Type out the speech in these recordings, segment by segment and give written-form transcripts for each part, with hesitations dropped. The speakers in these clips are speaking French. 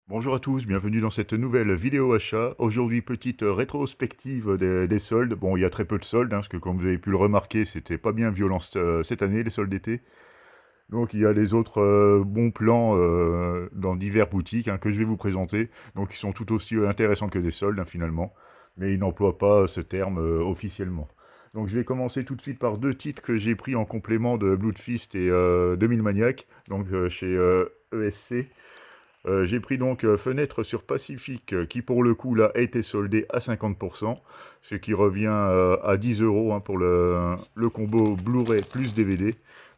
Bonjour à tous, bienvenue dans cette nouvelle vidéo achat. Aujourd'hui, petite rétrospective des soldes. Bon, il y a très peu de soldes, hein, parce que comme vous avez pu le remarquer, c'était pas bien violent cette année, les soldes d'été. Donc il y a les autres bons plans dans divers boutiques hein, que je vais vous présenter. Donc ils sont tout aussi intéressants que des soldes hein, finalement. Mais ils n'emploient pas ce terme officiellement. Donc je vais commencer tout de suite par deux titres que j'ai pris en complément de Bloodfist et 2000 Maniac. Donc chez ESC. J'ai pris donc Fenêtre sur Pacifique, qui pour le coup là a été soldé à 50%, ce qui revient à 10 euros hein, pour le combo Blu-ray plus DVD.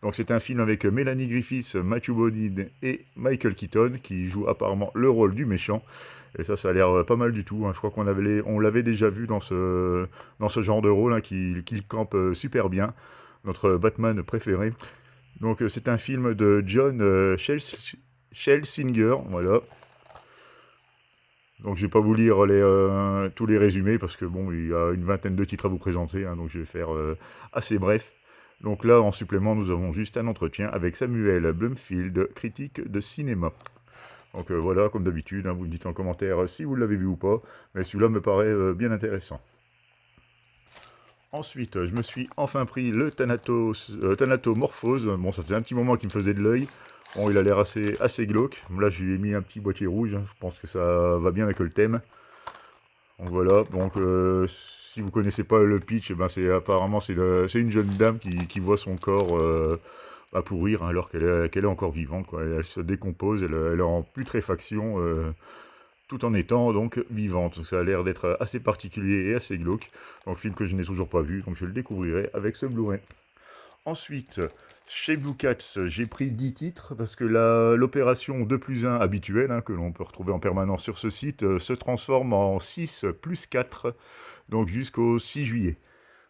Donc c'est un film avec Melanie Griffiths, Matthew Modine et Michael Keaton, qui joue apparemment le rôle du méchant. Et ça a l'air pas mal du tout, hein. Je crois on l'avait déjà vu dans ce genre de rôle, hein, qu'il campe super bien, notre Batman préféré. Donc c'est un film de John Schlesinger, voilà. Donc je vais pas vous lire tous les résumés parce que bon, il y a une vingtaine de titres à vous présenter, hein, donc je vais faire assez bref. Donc là, en supplément, nous avons juste un entretien avec Samuel Blumfield, critique de cinéma. Donc voilà, comme d'habitude, hein, vous me dites en commentaire si vous l'avez vu ou pas, mais celui-là me paraît bien intéressant. Ensuite, je me suis enfin pris le Thanatomorphose. Bon, ça faisait un petit moment qu'il me faisait de l'œil. Bon, il a l'air assez glauque. Là, je lui ai mis un petit boîtier rouge. Je pense que ça va bien avec le thème. Donc voilà. Donc, si vous connaissez pas le pitch, eh ben, apparemment c'est une jeune dame qui voit son corps pourrir hein, alors qu'elle est encore vivante, quoi. Elle se décompose. Elle est en putréfaction. Tout en étant donc vivante. Ça a l'air d'être assez particulier et assez glauque. Donc film que je n'ai toujours pas vu, donc je le découvrirai avec ce Blu-ray. Ensuite, chez Blue Cats, j'ai pris 10 titres parce que l'opération 2 plus 1 habituelle, hein, que l'on peut retrouver en permanence sur ce site, se transforme en 6 plus 4, donc jusqu'au 6 juillet.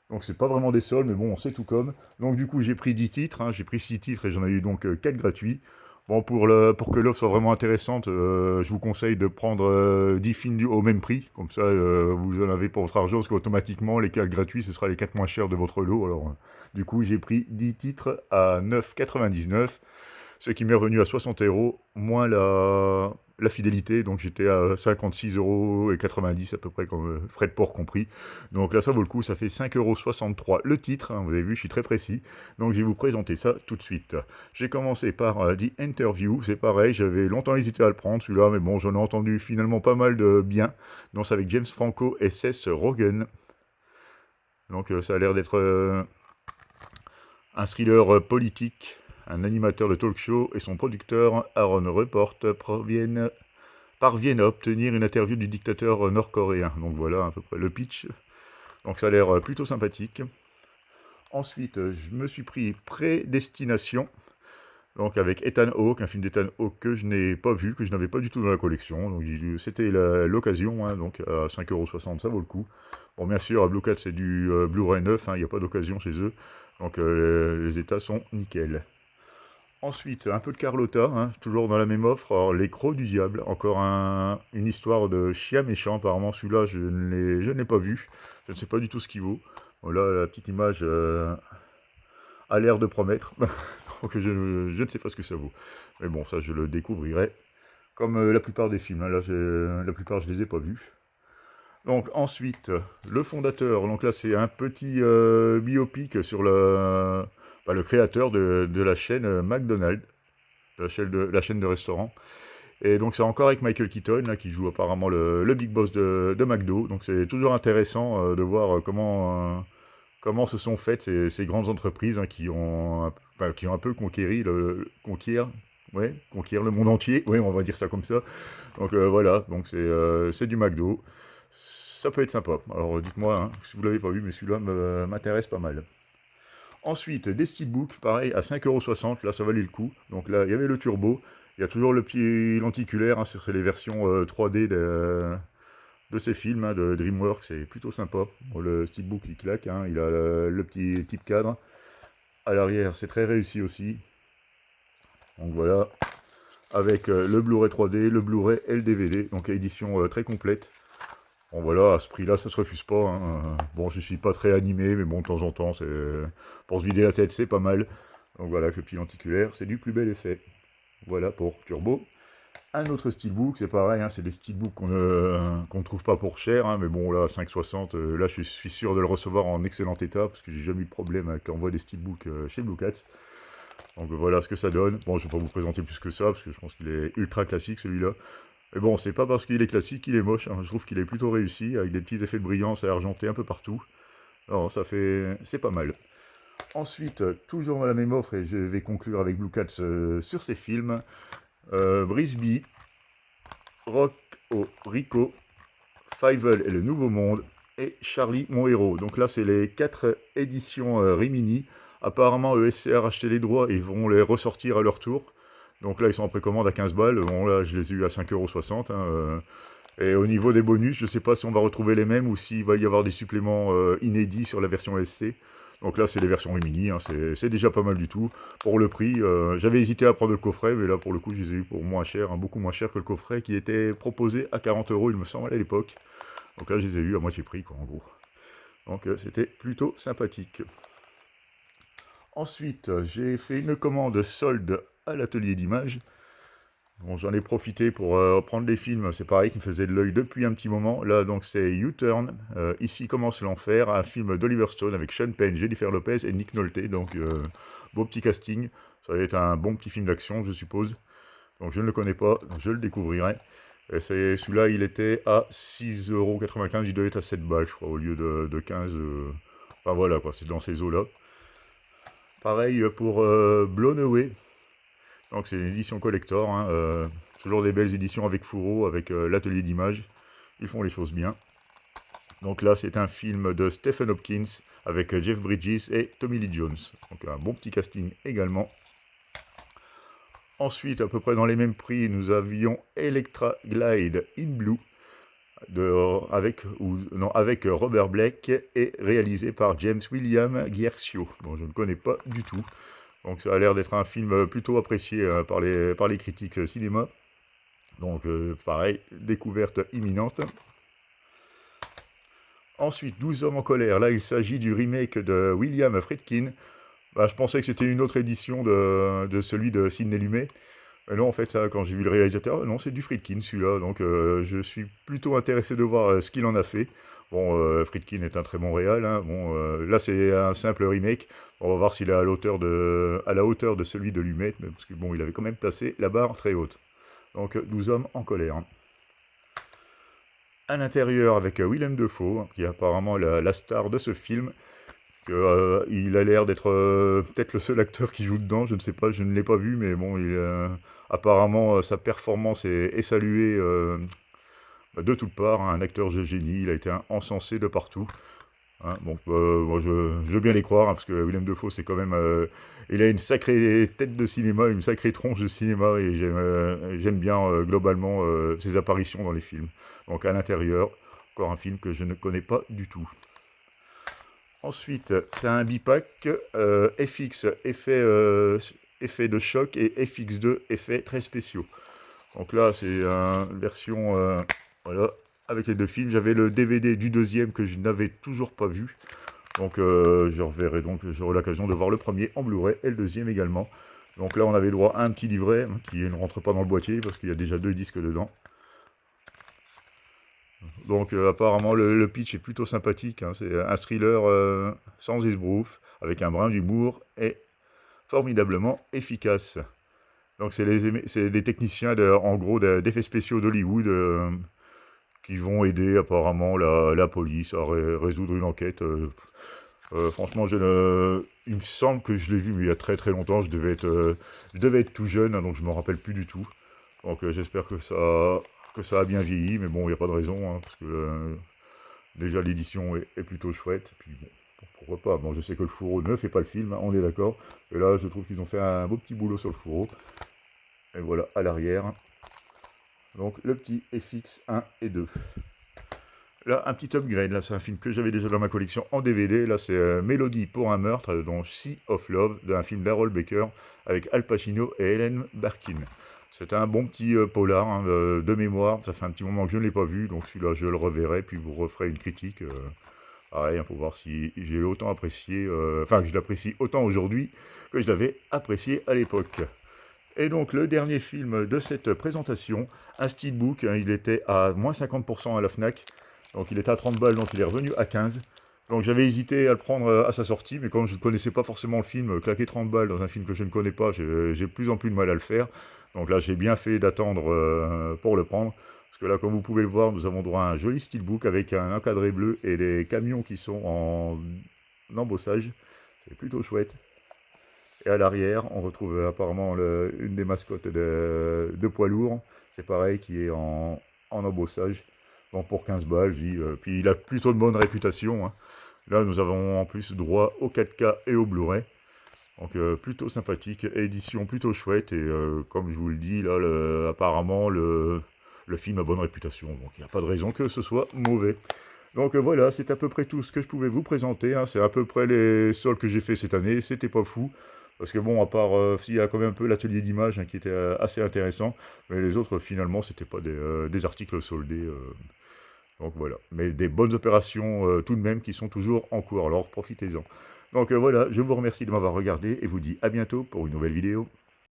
Donc c'est pas vraiment des soldes, mais bon, c'est tout comme. Donc du coup, j'ai pris 10 titres, hein, j'ai pris 6 titres et j'en ai eu donc 4 gratuits. Bon, pour que l'offre soit vraiment intéressante, je vous conseille de prendre 10 films au même prix. Comme ça, vous en avez pour votre argent, parce qu'automatiquement, les 4 gratuits, ce sera les 4 moins chers de votre lot. Alors, du coup, j'ai pris 10 titres à 9,99, ce qui m'est revenu à 60 euros, moins la fidélité. Donc j'étais à 56,90 € à peu près, comme frais de port compris. Donc là, ça vaut le coup, ça fait 5,63 € le titre, hein, vous avez vu, je suis très précis. Donc je vais vous présenter ça tout de suite. J'ai commencé par The Interview, c'est pareil, j'avais longtemps hésité à le prendre celui-là, mais bon, j'en ai entendu finalement pas mal de bien. Donc c'est avec James Franco et Seth Rogen. Donc ça a l'air d'être un thriller politique. Un animateur de talk show et son producteur Aaron Report parviennent à obtenir une interview du dictateur nord-coréen. Donc voilà à peu près le pitch. Donc ça a l'air plutôt sympathique. Ensuite, je me suis pris Prédestination, donc avec Ethan Hawke, un film d'Ethan Hawke que je n'ai pas vu, que je n'avais pas du tout dans la collection. Donc c'était l'occasion, hein, donc à 5,60 € ça vaut le coup. Bon, bien sûr, à Blue Cat c'est du Blu-ray neuf, hein, il n'y a pas d'occasion chez eux. Donc les états sont nickel. Ensuite, un peu de Carlotta, hein, toujours dans la même offre. Alors, Les Crocs du Diable, encore une histoire de chien méchant. Apparemment, celui-là, je ne l'ai pas vu. Je ne sais pas du tout ce qu'il vaut. Voilà, la petite image a l'air de promettre. Donc, je ne sais pas ce que ça vaut. Mais bon, ça, je le découvrirai. Comme la plupart des films, hein. Là, la plupart, je les ai pas vus. Donc, ensuite, le fondateur. Donc là, c'est un petit biopic sur le créateur de la chaîne McDonald's, la chaîne de restaurants. Et donc c'est encore avec Michael Keaton, là, qui joue apparemment le big boss de McDo. Donc c'est toujours intéressant de voir comment se sont faites ces grandes entreprises hein, qui ont un peu conquérir le monde entier. Oui, on va dire ça comme ça. Donc voilà, donc c'est du McDo. Ça peut être sympa. Alors dites-moi hein, si vous l'avez pas vu, mais celui-là m'intéresse pas mal. Ensuite, des steelbooks, pareil, à 5,60 €, là ça valait le coup. Donc là, il y avait le turbo, il y a toujours le petit lenticulaire, hein, c'est les versions 3D de ces films, hein, de DreamWorks, c'est plutôt sympa. Bon, le steelbook il claque, hein, il a le petit type cadre. À l'arrière, c'est très réussi aussi. Donc voilà, avec le Blu-ray 3D, le Blu-ray et le DVD, donc édition très complète. Bon voilà, à ce prix-là, ça se refuse pas, hein. Bon, je suis pas très animé, mais bon, de temps en temps, pour se vider la tête, c'est pas mal. Donc voilà, avec le petit lenticulaire, c'est du plus bel effet. Voilà pour Turbo. un autre steelbook, c'est pareil, hein, c'est des steelbooks qu'on ne trouve pas pour cher, hein, mais bon là 5,60, là je suis sûr de le recevoir en excellent état, parce que j'ai jamais eu de problème avec l'envoi des steelbooks chez Blue Cats. Donc voilà ce que ça donne. Bon, je vais pas vous présenter plus que ça, parce que je pense qu'il est ultra classique celui-là. Mais bon, c'est pas parce qu'il est classique qu'il est moche, hein. Je trouve qu'il est plutôt réussi, avec des petits effets de brillance à argenté un peu partout. Alors ça fait... c'est pas mal. Ensuite, toujours dans la même offre, et je vais conclure avec Blue Cats sur ces films, Brisby, Rock au Rico, Fievel et le Nouveau Monde, et Charlie mon héros. Donc là, c'est les 4 éditions Rimini. Apparemment, ESCR a acheté les droits et vont les ressortir à leur tour. Donc là, ils sont en précommande à 15 balles. Bon, là, je les ai eu à 5,60 €. Et au niveau des bonus, je ne sais pas si on va retrouver les mêmes ou s'il va y avoir des suppléments inédits sur la version SC. Donc là, c'est les versions Rimini, hein, c'est déjà pas mal du tout. Pour le prix, j'avais hésité à prendre le coffret, mais là, pour le coup, je les ai eu pour moins cher, hein, beaucoup moins cher que le coffret qui était proposé à 40 €, il me semble, à l'époque. Donc là, je les ai eu à moitié prix, quoi, en gros. Donc c'était plutôt sympathique. Ensuite, j'ai fait une commande solde à l'atelier d'images. Bon, j'en ai profité pour prendre des films, c'est pareil, qui me faisait de l'œil depuis un petit moment. Là, donc, c'est U-Turn, Ici commence l'enfer, un film d'Oliver Stone avec Sean Penn, Jennifer Lopez et Nick Nolte. Donc, beau petit casting. Ça va être un bon petit film d'action, je suppose. Donc, je ne le connais pas, je le découvrirai. Et celui-là, il était à 6,95 €, il doit être à 7 balles, je crois, au lieu de 15. Enfin, voilà, quoi, c'est dans ces eaux-là. Pareil pour Blown Away. Donc c'est une édition collector, hein, toujours des belles éditions avec Fourreau, avec l'atelier d'images. Ils font les choses bien. Donc là, c'est un film de Stephen Hopkins avec Jeff Bridges et Tommy Lee Jones. Donc un bon petit casting également. Ensuite, à peu près dans les mêmes prix, nous avions Electra Glide in Blue avec Robert Blake et réalisé par James William Guercio. Bon, je ne connais pas du tout. Donc ça a l'air d'être un film plutôt apprécié par les critiques cinéma. Donc pareil, découverte imminente. Ensuite, 12 hommes en colère. Là, il s'agit du remake de William Friedkin. Bah, je pensais que c'était une autre édition de celui de Sidney Lumet. Mais non, en fait, ça, quand j'ai vu le réalisateur, non, c'est du Friedkin celui-là. Donc je suis plutôt intéressé de voir ce qu'il en a fait. Bon, Friedkin est un très bon réal, hein. Bon, là, c'est un simple remake. On va voir s'il est à la hauteur de celui de Lumet, parce que bon, il avait quand même placé la barre très haute. Donc, 12 hommes en colère. À l'intérieur, avec Willem Dafoe, qui est apparemment la star de ce film. Il a l'air d'être peut-être le seul acteur qui joue dedans, je ne sais pas, je ne l'ai pas vu, mais bon, apparemment, sa performance est saluée de toutes parts, hein, un acteur de génie, il a été encensé de partout. Hein. Donc, moi, je veux bien les croire, hein, parce que Willem Dafoe, c'est quand même... il a une sacrée tête de cinéma, une sacrée tronche de cinéma, et j'aime bien globalement ses apparitions dans les films. Donc, à l'intérieur, encore un film que je ne connais pas du tout. Ensuite, c'est un bipack FX, effet de choc, et FX2, effets très spéciaux. Donc là, c'est une version... voilà, avec les deux films. J'avais le DVD du deuxième que je n'avais toujours pas vu. Donc j'aurai l'occasion de voir le premier en Blu-ray et le deuxième également. Donc là, on avait droit à un petit livret qui ne rentre pas dans le boîtier parce qu'il y a déjà 2 disques dedans. Donc apparemment, le pitch est plutôt sympathique, hein. C'est un thriller sans esbrouf, avec un brin d'humour et formidablement efficace. Donc c'est les techniciens, en gros, d'effets spéciaux d'Hollywood qui vont aider apparemment la police à résoudre une enquête. Franchement, il me semble que je l'ai vu, mais il y a très très longtemps. Je devais être tout jeune, hein, donc je ne me rappelle plus du tout. Donc j'espère que ça a bien vieilli, mais bon, il n'y a pas de raison, hein, parce que déjà l'édition est plutôt chouette. Et puis bon, pourquoi pas. Bon, je sais que le fourreau ne fait pas le film, hein, on est d'accord. Et là, je trouve qu'ils ont fait un beau petit boulot sur le fourreau. Et voilà, à l'arrière. Donc le petit FX 1 et 2. Là, un petit upgrade. Là, c'est un film que j'avais déjà dans ma collection en DVD. Là, c'est Mélodie pour un meurtre, donc Sea of Love, d'un film d'Harold Baker avec Al Pacino et Helen Barkin. C'est un bon petit polar, hein, de mémoire. Ça fait un petit moment que je ne l'ai pas vu, donc celui-là, je le reverrai, puis vous referai une critique. Pareil, hein, pour voir si j'ai autant apprécié, que je l'apprécie autant aujourd'hui que je l'avais apprécié à l'époque. Et donc le dernier film de cette présentation, un steelbook, hein, il était à moins 50% à la Fnac, donc il était à 30 balles, donc il est revenu à 15. Donc j'avais hésité à le prendre à sa sortie, mais comme je ne connaissais pas forcément le film, claquer 30 balles dans un film que je ne connais pas, j'ai de plus en plus de mal à le faire. Donc là j'ai bien fait d'attendre pour le prendre. Parce que là, comme vous pouvez le voir, nous avons droit à un joli steelbook avec un encadré bleu et des camions qui sont en embossage. C'est plutôt chouette. Et à l'arrière, on retrouve apparemment une des mascottes de poids lourd. C'est pareil, qui est en embossage. Bon, pour 15 balles, puis il a plutôt de bonne réputation, hein. Là, nous avons en plus droit au 4K et au Blu-ray. Donc plutôt sympathique, édition plutôt chouette. Et comme je vous le dis, là, apparemment, le film a bonne réputation. Donc il n'y a pas de raison que ce soit mauvais. Donc voilà, c'est à peu près tout ce que je pouvais vous présenter, hein. C'est à peu près les soldes que j'ai fait cette année. C'était pas fou. Parce que bon, à part, s'il y a quand même un peu l'atelier d'image, hein, qui était assez intéressant. Mais les autres, finalement, c'était pas des articles soldés. Donc voilà. Mais des bonnes opérations tout de même qui sont toujours en cours. Alors profitez-en. Donc voilà, je vous remercie de m'avoir regardé et vous dis à bientôt pour une nouvelle vidéo.